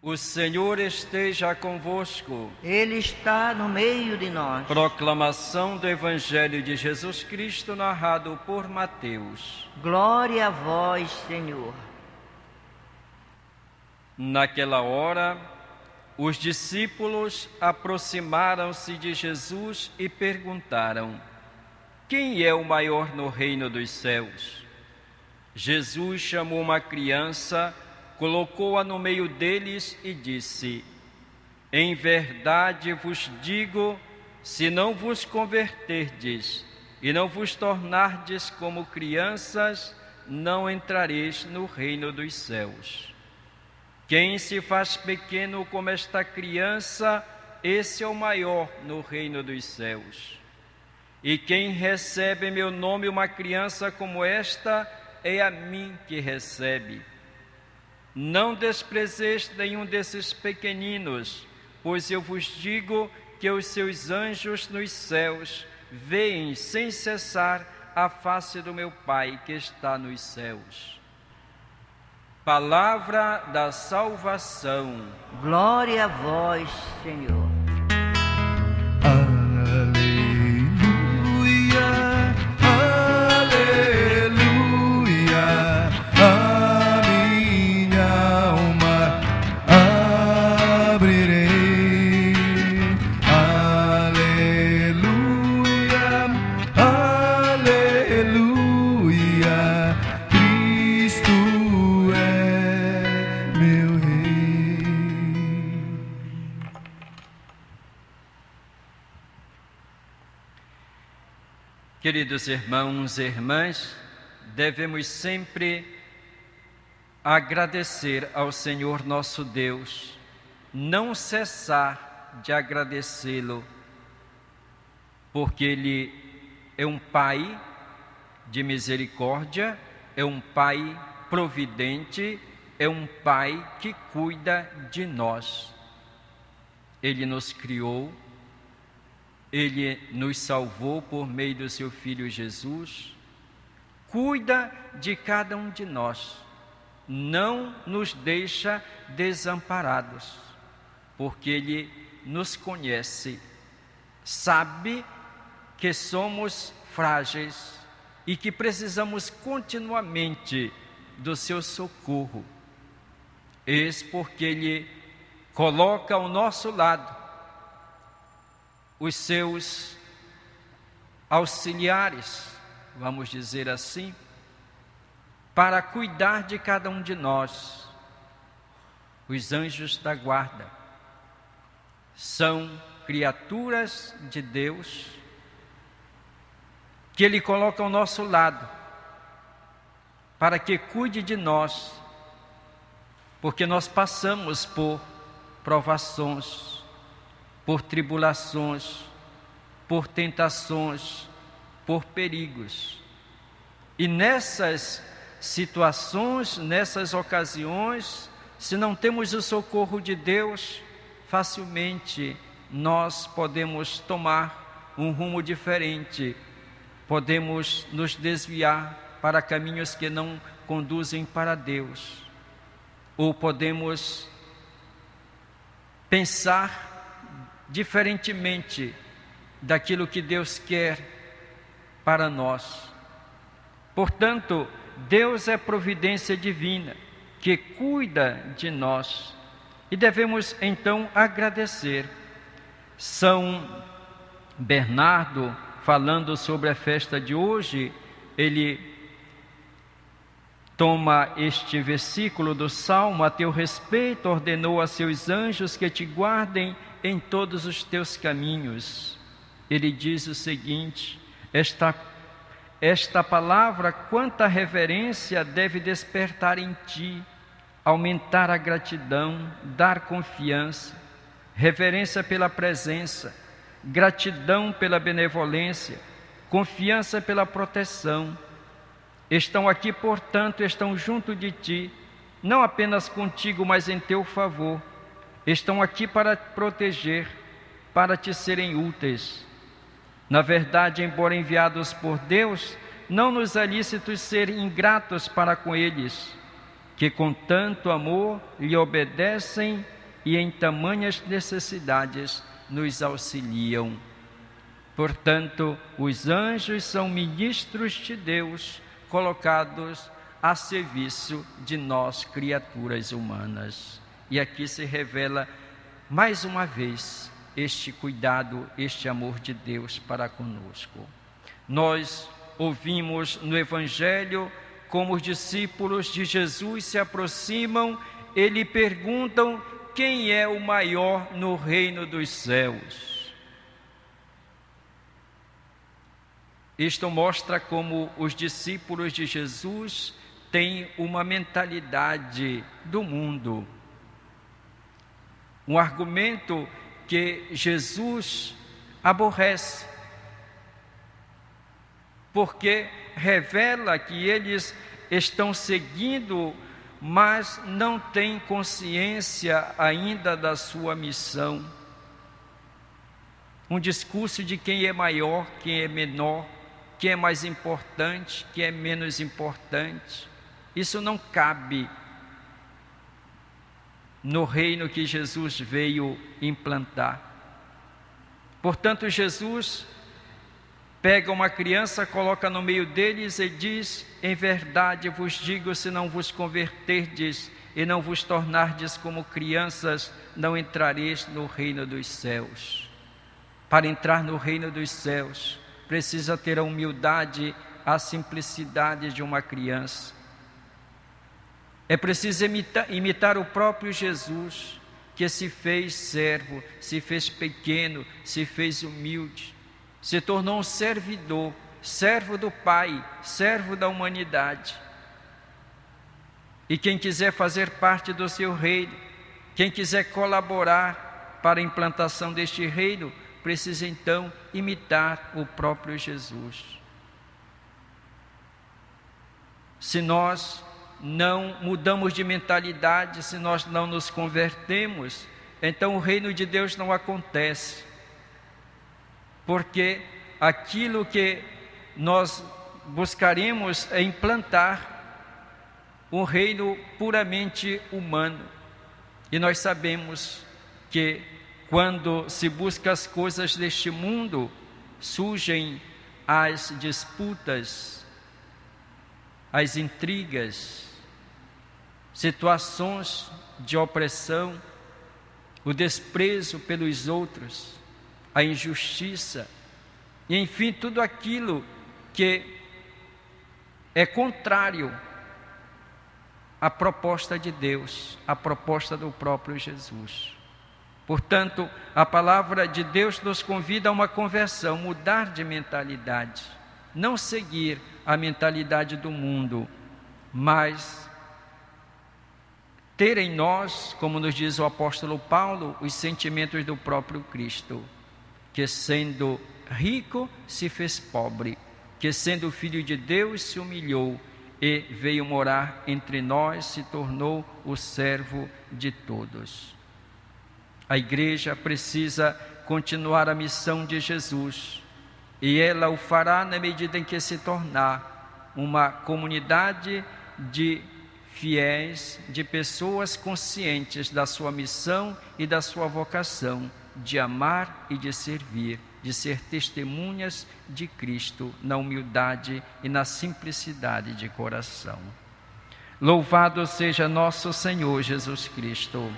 O Senhor esteja convosco. Ele está no meio de nós. Proclamação do Evangelho de Jesus Cristo narrado por Mateus. Glória a vós, Senhor. Naquela hora, os discípulos aproximaram-se de Jesus e perguntaram: quem é o maior no reino dos céus? Jesus chamou uma criança, colocou-a no meio deles e disse: em verdade vos digo, se não vos converterdes e não vos tornardes como crianças, não entrareis no reino dos céus. Quem se faz pequeno como esta criança, esse é o maior no reino dos céus. E quem recebe em meu nome uma criança como esta, é a mim que recebe. Não desprezeis nenhum desses pequeninos, pois eu vos digo que os seus anjos nos céus veem sem cessar a face do meu Pai que está nos céus. Palavra da salvação. Glória a vós, Senhor. Queridos irmãos e irmãs, devemos sempre agradecer ao Senhor nosso Deus, não cessar de agradecê-lo, porque Ele é um Pai de misericórdia, é um Pai providente, é um Pai que cuida de nós. Ele nos criou, Ele nos salvou por meio do seu Filho Jesus, cuida de cada um de nós, não nos deixa desamparados, porque Ele nos conhece, sabe que somos frágeis e que precisamos continuamente do seu socorro. Eis porque Ele coloca ao nosso lado os seus auxiliares, vamos dizer assim, para cuidar de cada um de nós. Os anjos da guarda são criaturas de Deus que Ele coloca ao nosso lado para que cuide de nós, porque nós passamos por provações, por tribulações, por tentações, por perigos. E nessas situações, nessas ocasiões, se não temos o socorro de Deus, facilmente nós podemos tomar um rumo diferente, podemos nos desviar para caminhos que não conduzem para Deus, ou podemos pensar diferentemente daquilo que Deus quer para nós. Portanto, Deus é providência divina que cuida de nós e devemos então agradecer. São Bernardo, falando sobre a festa de hoje, ele toma este versículo do Salmo: a teu respeito ordenou a seus anjos que te guardem em todos os teus caminhos. Ele diz o seguinte: esta palavra, quanta reverência deve despertar em ti, aumentar a gratidão, dar confiança, reverência pela presença, gratidão pela benevolência, confiança pela proteção. Estão aqui, portanto, estão junto de ti, não apenas contigo, mas em teu favor. Estão aqui para te proteger, para te serem úteis. Na verdade, embora enviados por Deus, não nos é lícito ser ingratos para com eles, que com tanto amor lhe obedecem e em tamanhas necessidades nos auxiliam. Portanto, os anjos são ministros de Deus, colocados a serviço de nós, criaturas humanas. E aqui se revela, mais uma vez, este cuidado, este amor de Deus para conosco. Nós ouvimos no Evangelho como os discípulos de Jesus se aproximam e lhe perguntam quem é o maior no reino dos céus. Isto mostra como os discípulos de Jesus têm uma mentalidade do mundo. Um argumento que Jesus aborrece, porque revela que eles estão seguindo, mas não têm consciência ainda da sua missão. Um discurso de quem é maior, quem é menor, quem é mais importante, quem é menos importante. Isso não cabe no reino que Jesus veio implantar. Portanto, Jesus pega uma criança, coloca no meio deles e diz: em verdade vos digo, se não vos converterdes e não vos tornardes como crianças, não entrareis no reino dos céus. Para entrar no reino dos céus, precisa ter a humildade, a simplicidade de uma criança. É preciso imitar o próprio Jesus, que se fez servo, se fez pequeno, se fez humilde, se tornou um servidor, servo do Pai, servo da humanidade. E quem quiser fazer parte do seu reino, quem quiser colaborar para a implantação deste reino, precisa então imitar o próprio Jesus. Se nós não mudamos de mentalidade, se nós não nos convertemos, então o reino de Deus não acontece. Porque aquilo que nós buscaremos é implantar um reino puramente humano. E nós sabemos que quando se busca as coisas deste mundo, surgem as disputas, as intrigas, situações de opressão, o desprezo pelos outros, a injustiça, e enfim, tudo aquilo que é contrário à proposta de Deus, à proposta do próprio Jesus. Portanto, a palavra de Deus nos convida a uma conversão, mudar de mentalidade, não seguir a mentalidade do mundo, mas ter em nós, como nos diz o apóstolo Paulo, os sentimentos do próprio Cristo, que sendo rico se fez pobre, que sendo filho de Deus se humilhou e veio morar entre nós, se tornou o servo de todos. A igreja precisa continuar a missão de Jesus, e ela o fará na medida em que se tornar uma comunidade de fiéis, de pessoas conscientes da sua missão e da sua vocação de amar e de servir, de ser testemunhas de Cristo na humildade e na simplicidade de coração. Louvado seja nosso Senhor Jesus Cristo.